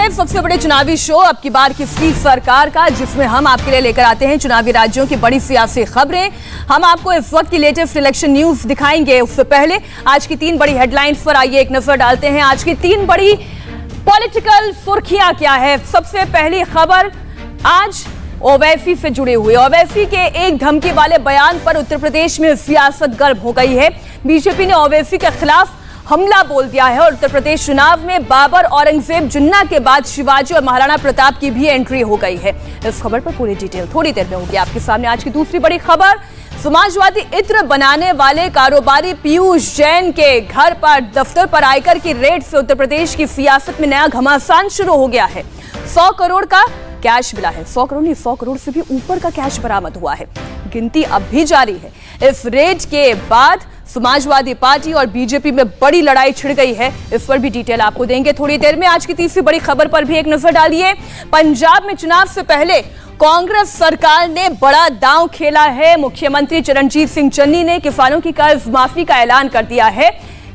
है सबसे बड़े चुनावी शो अब की बार किसकी सरकार का, जिसमें हम आपके लिए लेकर आते हैं चुनावी राज्यों की बड़ी सियासी खबरें। हम आपको इस वक्त की लेटेस्ट इलेक्शन न्यूज दिखाएंगे। उससे पहले आज की 3 बड़ी हेडलाइंस पर आइए एक नजर डालते हैं। आज की 3 बड़ी पॉलिटिकल सुर्खियां क्या है। सबसे पहली खबर आज ओवैसी से जुड़ी हुई। ओवैसी के एक धमकी वाले बयान पर उत्तर प्रदेश में सियासत गर्म हो गई है। बीजेपी ने ओवैसी के खिलाफ हमला बोल दिया है और उत्तर प्रदेश चुनाव में बाबर, औरंगजेब, जिन्ना के बाद शिवाजी और महाराणा प्रताप की भी एंट्री हो गई है। इस खबर पर पूरी डिटेल थोड़ी देर में होगी आपके सामने। आज की दूसरी बड़ी खबर, समाजवादी इत्र बनाने वाले कारोबारी पीयूष जैन के घर पर, दफ्तर पर आयकर की रेड से उत्तर प्रदेश की सियासत में नया घमासान शुरू हो गया है। 100 करोड़ का कैश मिला है। 100 करोड़ नहीं, 100 करोड़ से भी ऊपर का कैश बरामद हुआ है। गिनती अब भी जारी है। इस रेड के बाद समाजवादी पार्टी और बीजेपी में बड़ी लड़ाई छिड़ गई है। इस पर भी डिटेल आपको देंगे थोड़ी देर में। आज की तीसरी बड़ी खबर पर भी एक नजर डालिए। पंजाब में चुनाव से पहले कांग्रेस सरकार ने बड़ा दांव खेला है। मुख्यमंत्री चरणजीत सिंह चन्नी ने किसानों की कर्ज माफी का ऐलान कर दिया है।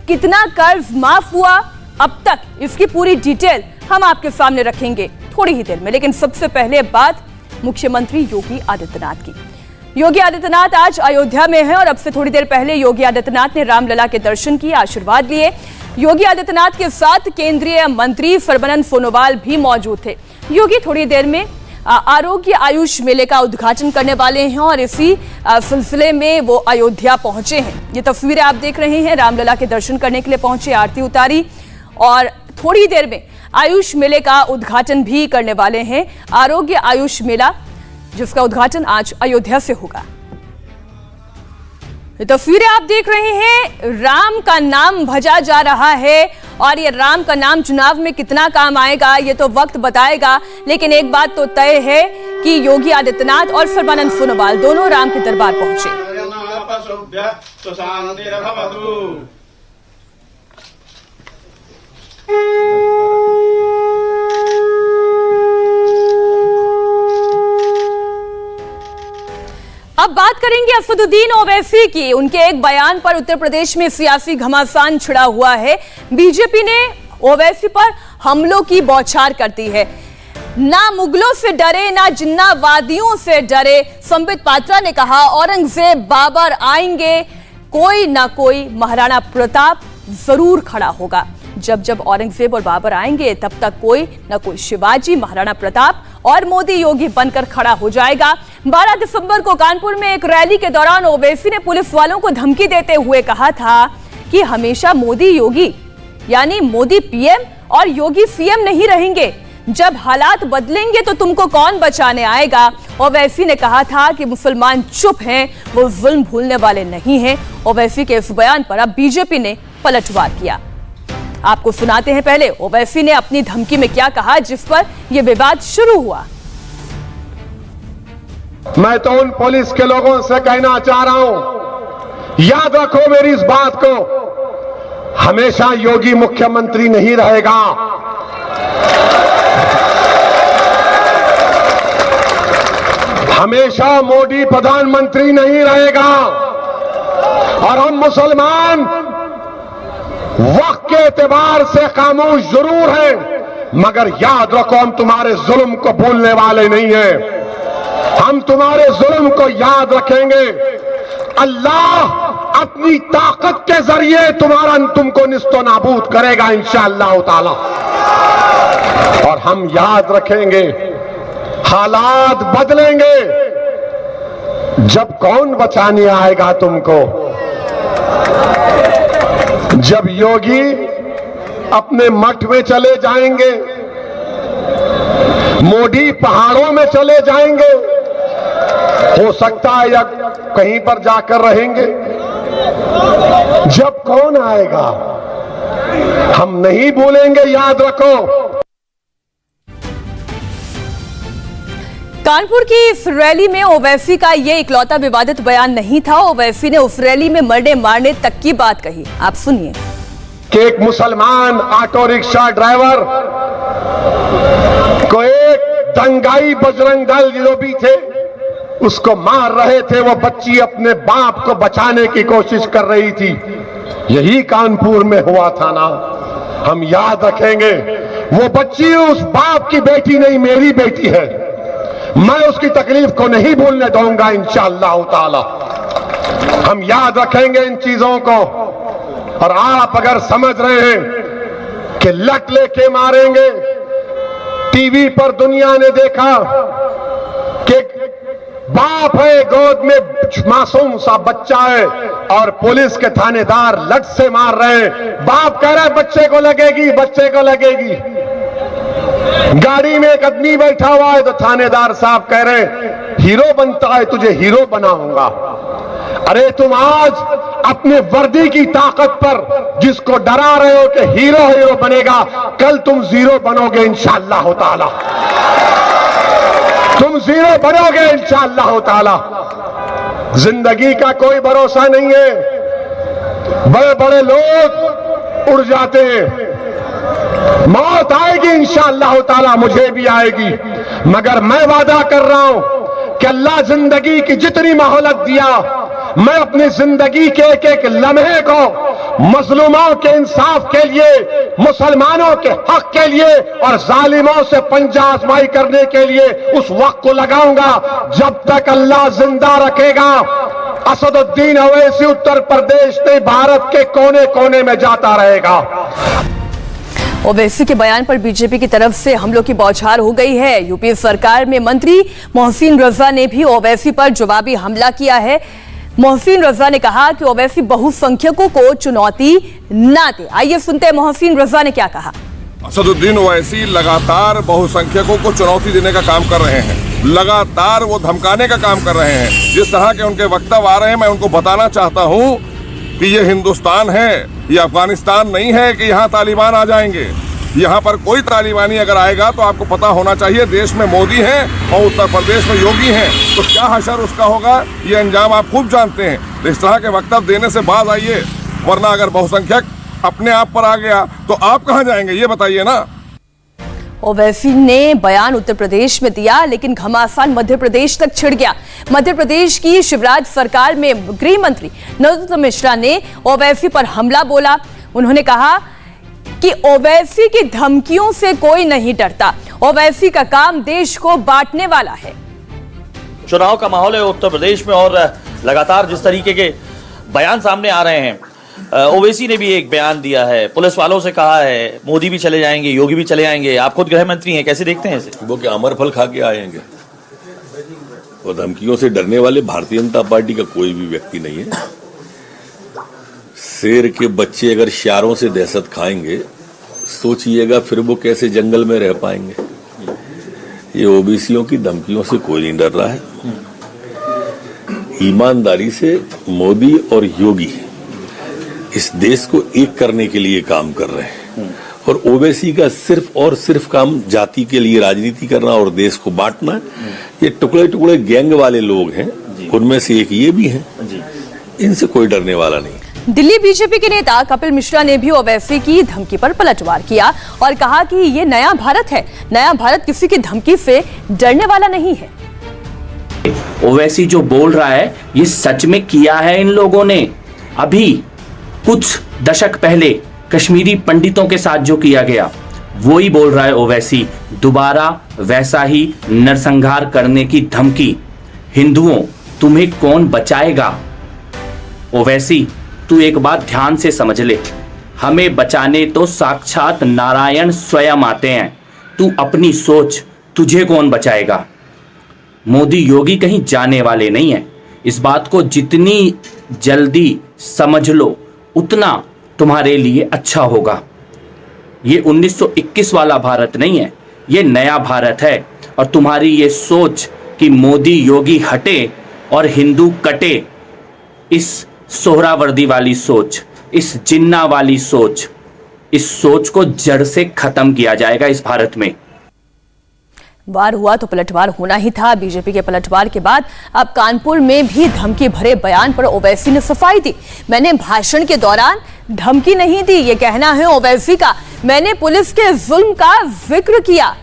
कितना कर्ज माफ हुआ अब तक, इसकी पूरी डिटेल हम आपके सामने रखेंगे थोड़ी ही देर में। लेकिन सबसे पहले बात मुख्यमंत्री योगी आदित्यनाथ की। योगी आदित्यनाथ आज अयोध्या में हैं और अब से थोड़ी देर पहले योगी आदित्यनाथ ने रामलला के दर्शन किए, आशीर्वाद लिए। योगी आदित्यनाथ के साथ केंद्रीय मंत्री सर्बानंद सोनोवाल भी मौजूद थे। योगी थोड़ी देर में आरोग्य आयुष मेले का उद्घाटन करने वाले हैं और इसी सिलसिले में वो अयोध्या पहुंचे हैं। ये तस्वीरें आप देख रहे हैं, रामलला के दर्शन करने के लिए पहुंचे, आरती उतारी और थोड़ी देर में आयुष मेले का उद्घाटन भी करने वाले हैं। आरोग्य आयुष मेला जिसका उद्घाटन आज अयोध्या से होगा। ये तस्वीरें आप देख रहे हैं, राम का नाम भजा जा रहा है और ये राम का नाम चुनाव में कितना काम आएगा ये तो वक्त बताएगा। लेकिन एक बात तो तय है कि योगी आदित्यनाथ और सर्बानंद सोनोवाल दोनों राम के दरबार पहुंचे। अब बात करेंगे असदुद्दीन ओवैसी की। उनके एक बयान पर उत्तर प्रदेश में सियासी घमासान छिड़ा हुआ है। बीजेपी ने ओवैसी पर हमलों की बौछार करती है। ना मुगलों से डरे ना जिन्नावादियों से डरे। संबित पात्रा ने कहा औरंगजेब बाबर आएंगे, कोई ना कोई महाराणा प्रताप जरूर खड़ा होगा। जब जब औरंगजेब और बाबर आएंगे तब तक कोई ना कोई शिवाजी, महाराणा प्रताप और मोदी योगी बनकर खड़ा हो जाएगा। 12 दिसंबर को कानपुर में एक रैली के दौरान ओवैसी ने पुलिस वालों को धमकी देते हुए कहा था कि हमेशा मोदी योगी यानी मोदी पीएम और योगी सीएम नहीं रहेंगे। जब हालात बदलेंगे तो तुमको कौन बचाने आएगा। ओवैसी ने कहा था कि मुसलमान चुप हैं, वो जुल्म भूलने वाले नहीं हैं। ओवैसी के इस बयान पर अब बीजेपी ने पलटवार किया। आपको सुनाते हैं पहले ओवैसी ने अपनी धमकी में क्या कहा जिस पर यह विवाद शुरू हुआ। मैं तो उन पुलिस के लोगों से कहना चाह रहा हूं, याद रखो मेरी इस बात को, हमेशा योगी मुख्यमंत्री नहीं रहेगा। हमेशा मोदी प्रधानमंत्री नहीं रहेगा। और हम मुसलमान वक्त के एतबार से खामोश जरूर हैं, मगर याद रखो हम तुम्हारे जुल्म को भूलने वाले नहीं हैं। हम तुम्हारे जुल्म को याद रखेंगे। अल्लाह अपनी ताकत के जरिए तुमको निस्तो नाबूद करेगा इंशाअल्लाह ताला। और हम याद रखेंगे, हालात बदलेंगे। जब कौन बचाने आएगा तुमको? जब योगी अपने मठ में चले जाएंगे, मोदी पहाड़ों में चले जाएंगे, हो सकता है या कहीं पर जाकर रहेंगे। जब कौन आएगा हम नहीं भूलेंगे, याद रखो। कानपुर की इस रैली में ओवैसी का ये इकलौता विवादित बयान नहीं था। ओवैसी ने उस रैली में मरने मारने तक की बात कही। आप सुनिए कि एक मुसलमान ऑटो रिक्शा ड्राइवर को एक दंगाई बजरंग दल जो भी थे उसको मार रहे थे। वो बच्ची अपने बाप को बचाने की कोशिश कर रही थी। यही कानपुर में हुआ था ना। हम याद रखेंगे वो बच्ची उस बाप की बेटी नहीं, मेरी बेटी है। मैं उसकी तकलीफ को नहीं भूलने दूंगा इंशाअल्लाह ताला। हम याद रखेंगे इन चीजों को। और आप अगर समझ रहे हैं कि लट लेके मारेंगे, टीवी पर दुनिया ने देखा कि बाप है, गोद में मासूम सा बच्चा है और पुलिस के थानेदार लट से मार रहे हैं। बाप कह रहा है बच्चे को लगेगी, बच्चे को लगेगी। गाड़ी में एक आदमी बैठा हुआ है तो थानेदार साहब कह रहे हैं हीरो बनता है, तुझे हीरो बनाऊंगा। अरे तुम आज अपने वर्दी की ताकत पर जिसको डरा रहे हो कि हीरो हीरो बनेगा, कल तुम जीरो बनोगे इंशाअल्लाह ताला। तुम जीरो बनोगे इंशाअल्लाह ताला। जिंदगी का कोई भरोसा नहीं है। बड़े बड़े लोग उड़ जाते हैं। मौत आएगी इंशाअल्लाह ताला, मुझे भी आएगी, मगर मैं वादा कर रहा हूं कि अल्लाह जिंदगी की जितनी मोहलत दिया, मैं अपनी जिंदगी के एक एक लम्हे को मजलूमों के इंसाफ के लिए, मुसलमानों के हक के लिए और जालिमों से पंजा आजमाई करने के लिए उस वक्त को लगाऊंगा जब तक अल्लाह जिंदा रखेगा। असदुद्दीन अवैसी उत्तर प्रदेश से भारत के कोने कोने में जाता रहेगा। ओवैसी के बयान पर बीजेपी की तरफ से हमलों की बौछार हो गई है। यूपी सरकार में मंत्री मोहसिन रजा ने भी ओवैसी पर जवाबी हमला किया है। मोहसिन रजा ने कहा कि ओवैसी बहुसंख्यकों को चुनौती ना दे। आइए सुनते हैं मोहसिन रजा ने क्या कहा। असदुद्दीन ओवैसी लगातार बहुसंख्यकों को चुनौती देने का काम कर रहे हैं, लगातार वो धमकाने का काम कर रहे हैं। जिस तरह के उनके वक्तव्य आ रहे हैं, मैं उनको बताना चाहता हूँ कि ये हिंदुस्तान है, ये अफगानिस्तान नहीं है कि यहाँ तालिबान आ जाएंगे। यहाँ पर कोई तालिबानी अगर आएगा तो आपको पता होना चाहिए देश में मोदी हैं और उत्तर प्रदेश में योगी हैं, तो क्या हशर उसका होगा, ये अंजाम आप खूब जानते हैं। तो इस तरह के वक्तव्य देने से बाज आइए, वरना अगर बहुसंख्यक अपने आप पर आ गया तो आप कहाँ जाएंगे, ये बताइए ना। ओवैसी ने बयान उत्तर प्रदेश में दिया, लेकिन घमासान मध्य प्रदेश तक छिड़ गया। मध्य प्रदेश की शिवराज सरकार में गृह मंत्री नरोत्तम मिश्रा ने ओवैसी पर हमला बोला। उन्होंने कहा कि ओवैसी की धमकियों से कोई नहीं डरता, ओवैसी का काम देश को बांटने वाला है। चुनाव का माहौल है उत्तर प्रदेश में और लगातार जिस तरीके के बयान सामने आ रहे हैं, ओवैसी ने भी एक बयान दिया है, पुलिस वालों से कहा है मोदी भी चले जाएंगे, योगी भी चले जाएंगे। आप खुद गृह मंत्री हैं, कैसे देखते हैं इसे? वो क्या अमर फल खा के आएंगे? और धमकियों से डरने वाले भारतीय जनता पार्टी का कोई भी व्यक्ति नहीं है। शेर के बच्चे अगर शारों से दहशत खाएंगे, सोचिएगा फिर वो कैसे जंगल में रह पाएंगे। ये ओबीसीयों की धमकियों से कोई नहीं डर रहा है। ईमानदारी से मोदी और योगी इस देश को एक करने के लिए काम कर रहे हैं और ओवैसी का सिर्फ और सिर्फ काम जाति के लिए राजनीति करना और देश को बांटना है। ये टुकड़े टुकड़े गैंग वाले लोग हैं, उनमें से एक ये भी हैं, इनसे कोई डरने वाला नहीं। दिल्ली बीजेपी के नेता कपिल मिश्रा ने भी ओवैसी की धमकी पर पलटवार किया और कहा कि ये नया भारत है, नया भारत किसी की धमकी से डरने वाला नहीं है। ओवैसी जो बोल रहा है ये सच में किया है इन लोगों ने। अभी कुछ दशक पहले कश्मीरी पंडितों के साथ जो किया गया वो ही बोल रहा है ओवैसी। दोबारा वैसा ही नरसंहार करने की धमकी। हिंदुओं, तुम्हें कौन बचाएगा? ओवैसी, तू एक बात ध्यान से समझ ले, हमें बचाने तो साक्षात नारायण स्वयं आते हैं। तू अपनी सोच, तुझे कौन बचाएगा? मोदी योगी कहीं जाने वाले नहीं है। इस बात को जितनी जल्दी समझ लो उतना तुम्हारे लिए अच्छा होगा। ये 1921 वाला भारत नहीं है, ये नया भारत है। और तुम्हारी ये सोच कि मोदी योगी हटे और हिंदू कटे, इस सोहरावर्दी वाली सोच, इस जिन्ना वाली सोच, इस सोच को जड़ से खत्म किया जाएगा इस भारत में। वार हुआ तो पलटवार होना ही था। बीजेपी के पलटवार के बाद अब कानपुर में भी धमकी भरे बयान पर ओवैसी ने सफाई दी। मैंने भाषण के दौरान धमकी नहीं दी, ये कहना है ओवैसी का। मैंने पुलिस के जुल्म का जिक्र किया।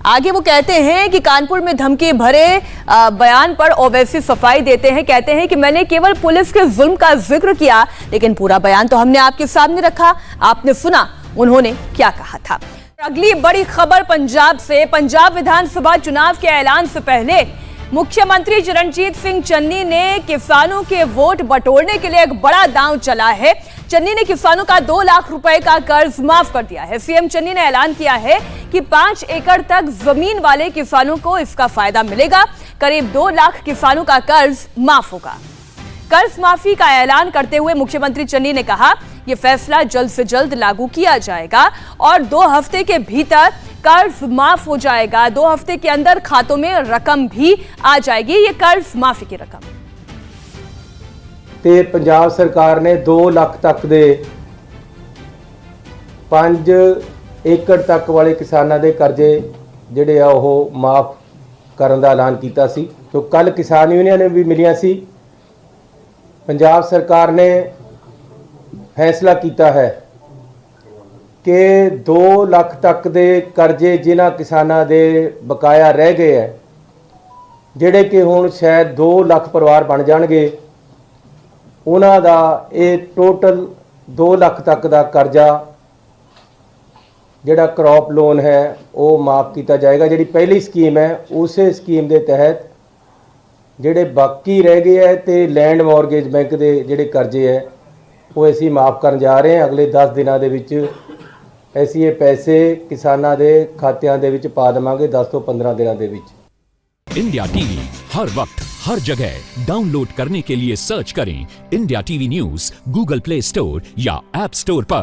आगे वो कहते हैं कि कानपुर में धमकी भरे बयान पर ओवैसी सफाई देते हैं, कहते हैं कि मैंने केवल पुलिस के जुल्म का जिक्र किया, लेकिन पूरा बयान तो हमने आपके सामने रखा, आपने सुना उन्होंने क्या कहा था। अगली बड़ी खबर पंजाब से। पंजाब विधानसभा चुनाव के ऐलान से पहले मुख्यमंत्री चरणजीत सिंह चन्नी ने किसानों के वोट बटोरने के लिए एक बड़ा दांव चला है। चन्नी ने किसानों का 2 लाख रुपए का कर्ज माफ कर दिया है। सीएम चन्नी ने ऐलान किया है कि 5 एकड़ तक जमीन वाले किसानों को इसका फायदा मिलेगा। करीब 2 लाख किसानों का कर्ज माफ होगा। कर्ज माफी का ऐलान करते हुए मुख्यमंत्री चन्नी ने कहा, यह फैसला जल्द से जल्द लागू किया जाएगा और 2 हफ्ते के भीतर कर्ज माफ हो जाएगा। 2 हफ्ते के अंदर खातों में रकम भी आ जाएगी। ये कर्ज माफी की रकम ਤੇ ਪੰਜਾਬ ਸਰਕਾਰ ਨੇ 2 ਲੱਖ ਤੱਕ ਦੇ 5 ਏਕੜ ਤੱਕ ਵਾਲੇ ਕਿਸਾਨਾਂ ਦੇ ਕਰਜ਼ੇ ਜਿਹੜੇ ਆ ਉਹ ਮਾਫ ਕਰਨ ਦਾ ਐਲਾਨ ਕੀਤਾ ਸੀ। तो ਕੱਲ ਕਿਸਾਨ ਯੂਨੀਅਨ ਵੀ ਮਿਲੀਆਂ ਸੀ। ਪੰਜਾਬ ਸਰਕਾਰ ਨੇ फैसला किया है कि 2 लाख तक दे करजे जिन्हां किसानां दे बकाया रह गए है, जिहड़े कि हुण शायद 2 लाख परिवार बन जाणगे, उन्हां दा ये टोटल 2 लाख तक दा करजा जिहड़ा क्रॉप लोन है वो माफ़ किया जाएगा। जिहड़ी पहली स्कीम है उस स्कीम के तहत जिहड़े बाकी रह गए है तो लैंड मॉर्गेज बैंक के जिहड़े करजे है वो ਅਸੀਂ माफ़ करन जा रहे हैं। अगले 10 दिनों के विच ਅਸੀਂ ये पैसे किसानां दे खात्यां दे विच पा देवांगे 10 ਤੋਂ 15 दिनों के विच। इंडिया टीवी हर वक्त हर जगह डाउनलोड करने के लिए सर्च करें India TV news Google play store या ऐप स्टोर पर।